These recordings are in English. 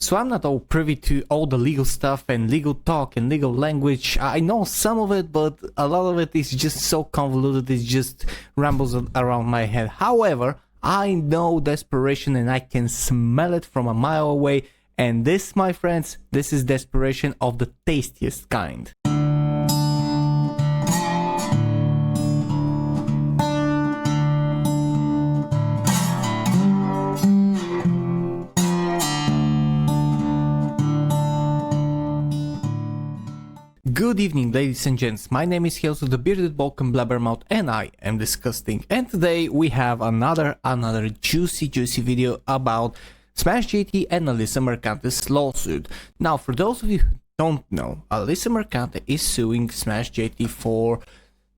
So I'm not all privy to all the legal stuff and legal talk and legal language. I know some of it, but a lot of it is just so convoluted, it just rambles around my head. However, I know desperation and I can smell it from a mile away. And this, my friends, this is desperation of the tastiest kind. Good evening, ladies and gents. My name is Hills the Bearded Balkan Blabbermouth and I am DiscussThing. And today we have another juicy video about smashjt and Alyssa Mercante's lawsuit. Now, for those of you who don't know, Alyssa Mercante is suing smashjt for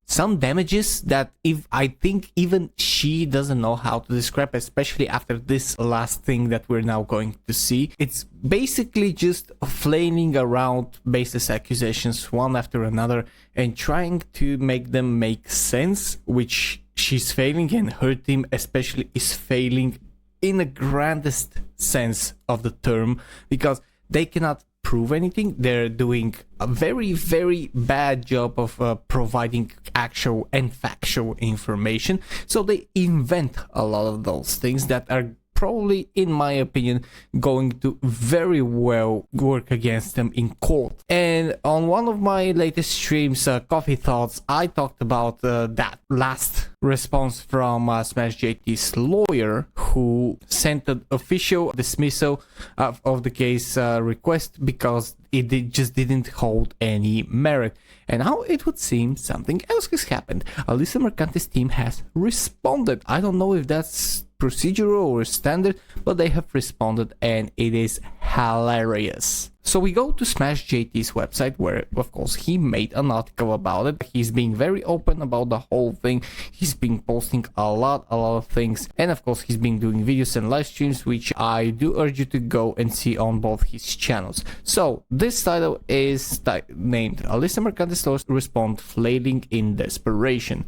some damages that I think even she doesn't know how to describe, especially after this last thing that we're now going to see. It's basically just flailing around baseless accusations one after another and trying to make them make sense, which she's failing, and her team especially is failing in the grandest sense of the term, because they cannot prove anything. They're doing a very bad job of providing actual and factual information, so they invent a lot of those things that are probably, in my opinion, going to very well work against them in court. And on one of my latest streams, Coffee Thoughts, I talked about that last response from smashjt's lawyer, who sent an official dismissal of the case request because it just didn't hold any merit. And now it would seem something else has happened. Alyssa Mercante's team has responded. I don't know if that's procedural or standard, but they have responded and it is hilarious. So we go to smashjt's website, where of course he made an article about it. He's being very open about the whole thing. He's been posting a lot of things, and of course he's been doing videos and live streams, which I do urge you to go and see on both his channels. So this title is named Alyssa Mercante's lawyers respond flailing in desperation.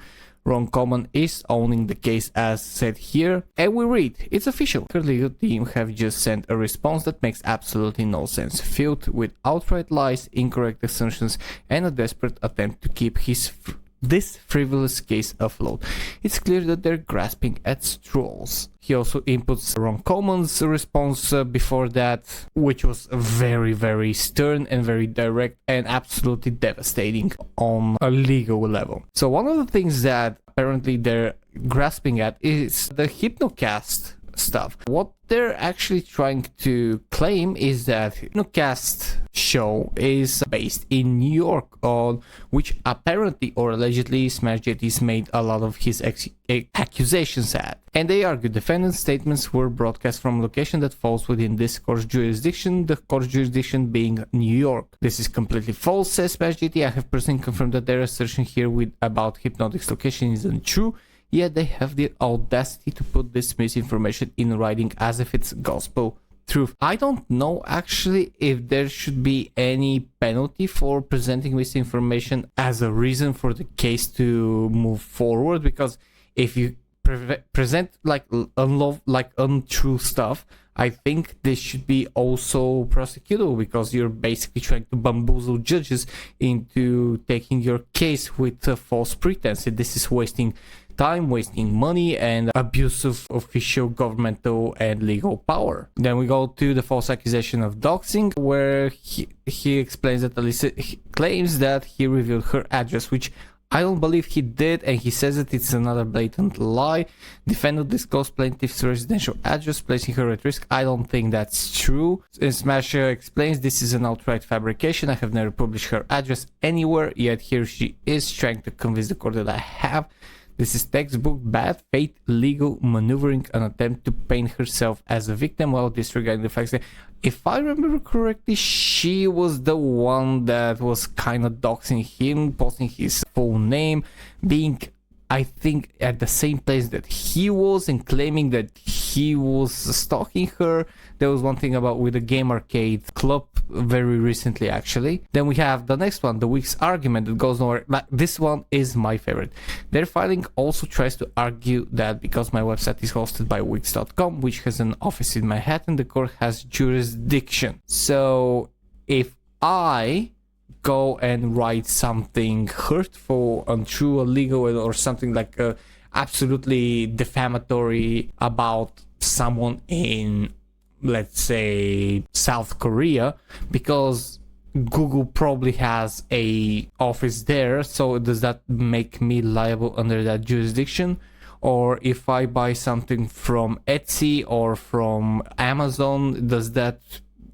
Ron Coleman is owning the case as said here, and we read, it's official. Her legal team have just sent a response that makes absolutely no sense, filled with outright lies, incorrect assumptions, and a desperate attempt to keep this frivolous case afloat. It's clear that they're grasping at straws. He also inputs Ron Coleman's response before that, which was very stern and very direct and absolutely devastating on a legal level. So one of the things that apparently they're grasping at is the Hypnocast stuff. What they're actually trying to claim is that Hypnocast show is based in New York, on which apparently or allegedly smashjt made a lot of his accusations at. And they argue defendant's statements were broadcast from a location that falls within this court's jurisdiction, the court's jurisdiction being New York. This is completely false, says smashjt. I have personally confirmed that their assertion here about Hypnotic's location isn't true. Yet they have the audacity to put this misinformation in writing as if it's gospel truth. I don't know actually if there should be any penalty for presenting misinformation as a reason for the case to move forward, because if you present like untrue stuff, I think this should be also prosecutable, because you're basically trying to bamboozle judges into taking your case with a false pretense. This is wasting time, wasting money, and abuse of official governmental and legal power. Then we go to the false accusation of doxing, where he explains that Alyssa claims that he revealed her address, which I don't believe he did, and he says that it's another blatant lie. Defendant disclosed plaintiff's residential address, placing her at risk. I don't think that's true. Smash explains this is an outright fabrication. I have never published her address anywhere, yet here she is trying to convince the court that I have. This is textbook bad faith legal maneuvering, an attempt to paint herself as a victim while disregarding the fact that, if I remember correctly, she was the one that was kind of doxing him, posting his full name, being, I think, at the same place that he was, and claiming that he was stalking her. There was one thing about with the game arcade club very recently actually. Then we have the next one, the week's argument that goes nowhere. Like, this one is my favorite. Their filing also tries to argue that because my website is hosted by Wix.com, which has an office in Manhattan, the court has jurisdiction. So if I go and write something hurtful, untrue, illegal, or something like absolutely defamatory about someone in, let's say, South Korea, because Google probably has a office there, so does that make me liable under that jurisdiction? Or if I buy something from Etsy or from Amazon, does that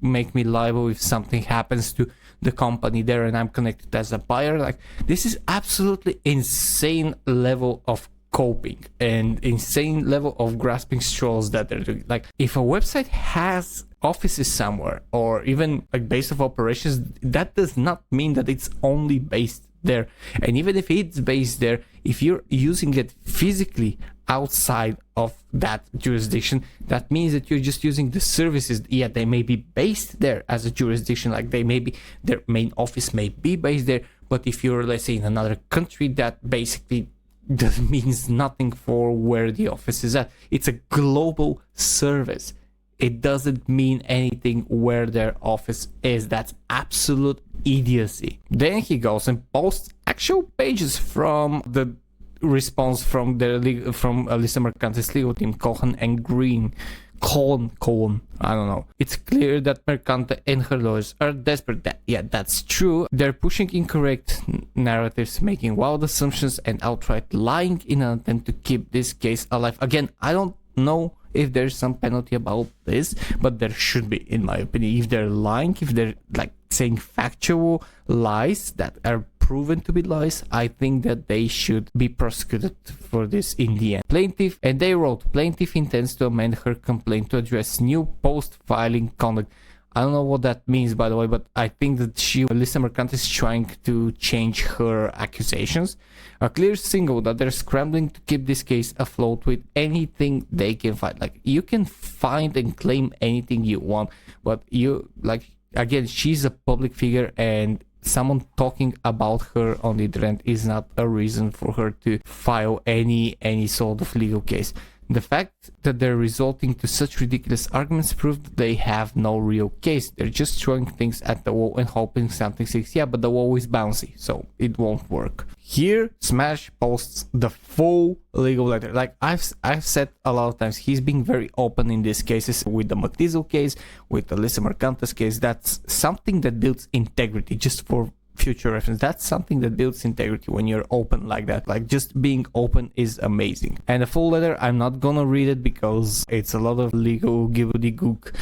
make me liable if something happens to the company there and I'm connected as a buyer? Like, this is absolutely insane level of coping and insane level of grasping straws that they're doing. Like, if a website has offices somewhere or even like base of operations, that does not mean that it's only based there. And even if it's based there, if you're using it physically outside of that jurisdiction, that means that you're just using the services. Yeah, they may be based there as a jurisdiction, like they may be, their main office may be based there, but if you're, let's say, in another country, that basically means nothing for where the office is at. It's a global service. It doesn't mean anything where their office is. That's absolute idiocy. Then he goes and posts actual pages from the response from Alyssa Mercante's legal team, Cohen and Green. Cohen, I don't know. It's clear that Mercante and her lawyers are desperate. That's true. They're pushing incorrect narratives, making wild assumptions, and outright lying in an attempt to keep this case alive. Again, I don't know if there's some penalty about this, but there should be, in my opinion. If they're lying, if they're like saying factual lies that are proven to be lies, I think that they should be prosecuted for this in the end. Plaintiff, and they wrote, plaintiff intends to amend her complaint to address new post-filing conduct. I don't know what that means, by the way, but I think that Alyssa Mercante is trying to change her accusations. A clear signal that they're scrambling to keep this case afloat with anything they can find. Like, you can find and claim anything you want, but again, she's a public figure, and someone talking about her on the internet is not a reason for her to file any sort of legal case. The fact that they're resorting to such ridiculous arguments prove that they have no real case. They're just throwing things at the wall and hoping something sticks. Yeah, but the wall is bouncy, so it won't work. Here, Smash posts the full legal letter. Like I've said a lot of times, he's being very open in these cases, with the McDiesel case, with the Alyssa Mercante's case. That's something that builds integrity, just for future reference. That's something that builds integrity when you're open like that. Like, just being open is amazing. And the full letter, I'm not gonna read it because it's a lot of legal gobbledygook.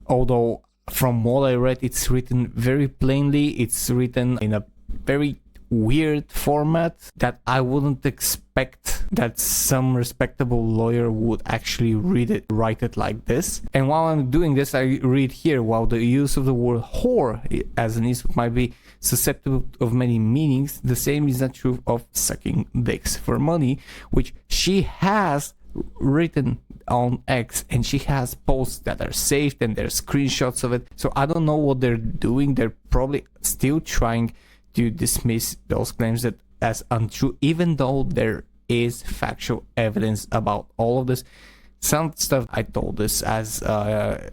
Although from what I read, it's written very plainly. It's written in a very weird format that I wouldn't expect that some respectable lawyer would actually write it like this. And while I'm doing this, I read here, while the use of the word whore as an instrument might be susceptible of many meanings, the same is not true of sucking dicks for money, which she has written on X, and she has posts that are saved and there's screenshots of it. So I don't know what they're doing. They're probably still trying to dismiss those claims that as untrue, even though there is factual evidence about all of this. Some stuff I told this as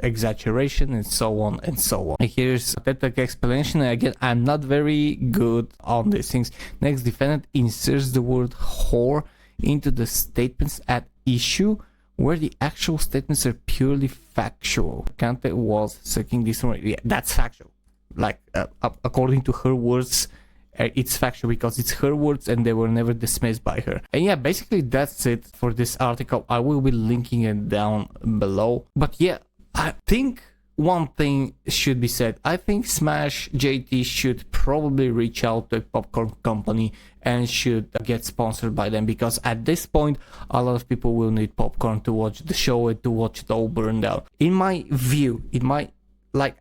exaggeration, and so on and so on. Here's a TED explanation. Again, I'm not very good on these things. Next, defendant inserts the word whore into the statements at issue, where the actual statements are purely factual. Kante was sucking this one. Yeah, that's factual. Like, according to her words, it's factual because it's her words and they were never dismissed by her. And yeah, basically that's it for this article. I will be linking it down below. But yeah, I think one thing should be said. I think smashjt should probably reach out to a popcorn company and should get sponsored by them, because at this point a lot of people will need popcorn to watch the show and to watch it all burn down. In my view,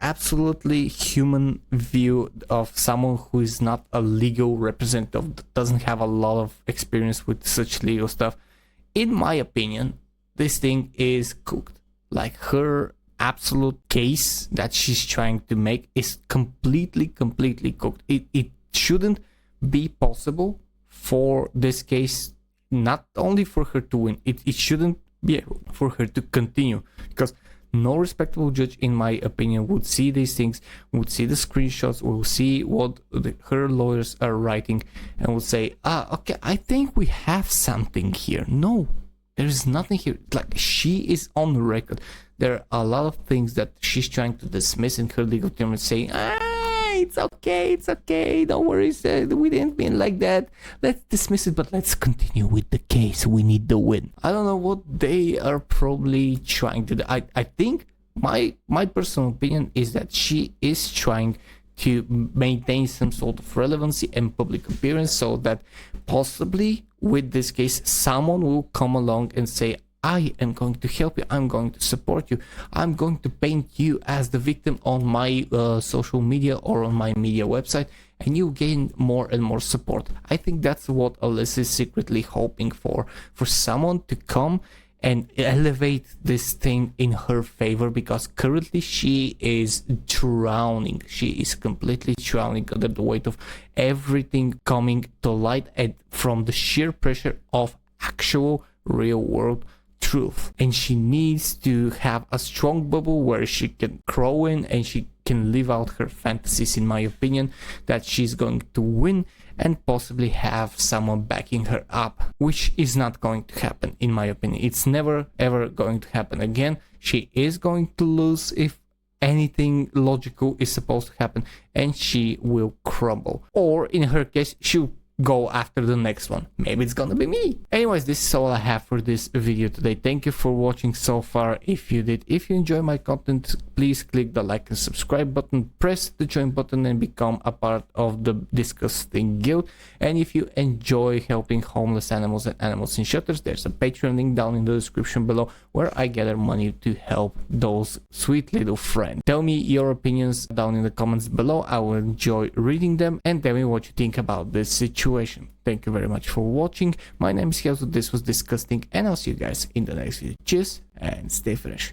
absolutely human view of someone who is not a legal representative, doesn't have a lot of experience with such legal stuff, in my opinion, this thing is cooked. Like, her absolute case that she's trying to make is completely cooked. It shouldn't be possible for this case, not only for her to win, it shouldn't be able for her to continue, because no respectable judge, in my opinion, would see these things, would see the screenshots, will see what her lawyers are writing, and would say, okay, I think we have something here. No, there is nothing here. Like, she is on record. There are a lot of things that she's trying to dismiss in her legal terms, saying, it's okay, don't worry, we didn't mean like that, let's dismiss it, but let's continue with the case, we need the win. I don't know what they are probably trying to do. I think my personal opinion is that she is trying to maintain some sort of relevancy and public appearance, so that possibly with this case someone will come along and say, I am going to help you, I'm going to support you, I'm going to paint you as the victim on my social media or on my media website, and you gain more and more support. I think that's what Alyssa is secretly hoping for someone to come and elevate this thing in her favor, because currently she is drowning. She is completely drowning under the weight of everything coming to light, and from the sheer pressure of actual real world truth. And she needs to have a strong bubble where she can grow in and she can live out her fantasies, in my opinion, that she's going to win and possibly have someone backing her up, which is not going to happen, in my opinion. It's never ever going to happen again. She is going to lose if anything logical is supposed to happen, and she will crumble. Or in her case, she'll go after the next one. Maybe it's gonna be me. Anyways, this is all I have for this video today. Thank you for watching so far. If you enjoy my content, please click the like and subscribe button, press the join button, and become a part of the DiscussThing Guild. And if you enjoy helping homeless animals and animals in shelters, there's a Patreon link down in the description below, where I gather money to help those sweet little friends. Tell me your opinions down in the comments below. I will enjoy reading them, and tell me what you think about this situation. Thank you very much for watching. My name is Helso, this was DiscussThing, and I'll see you guys in the next video. Cheers and stay fresh.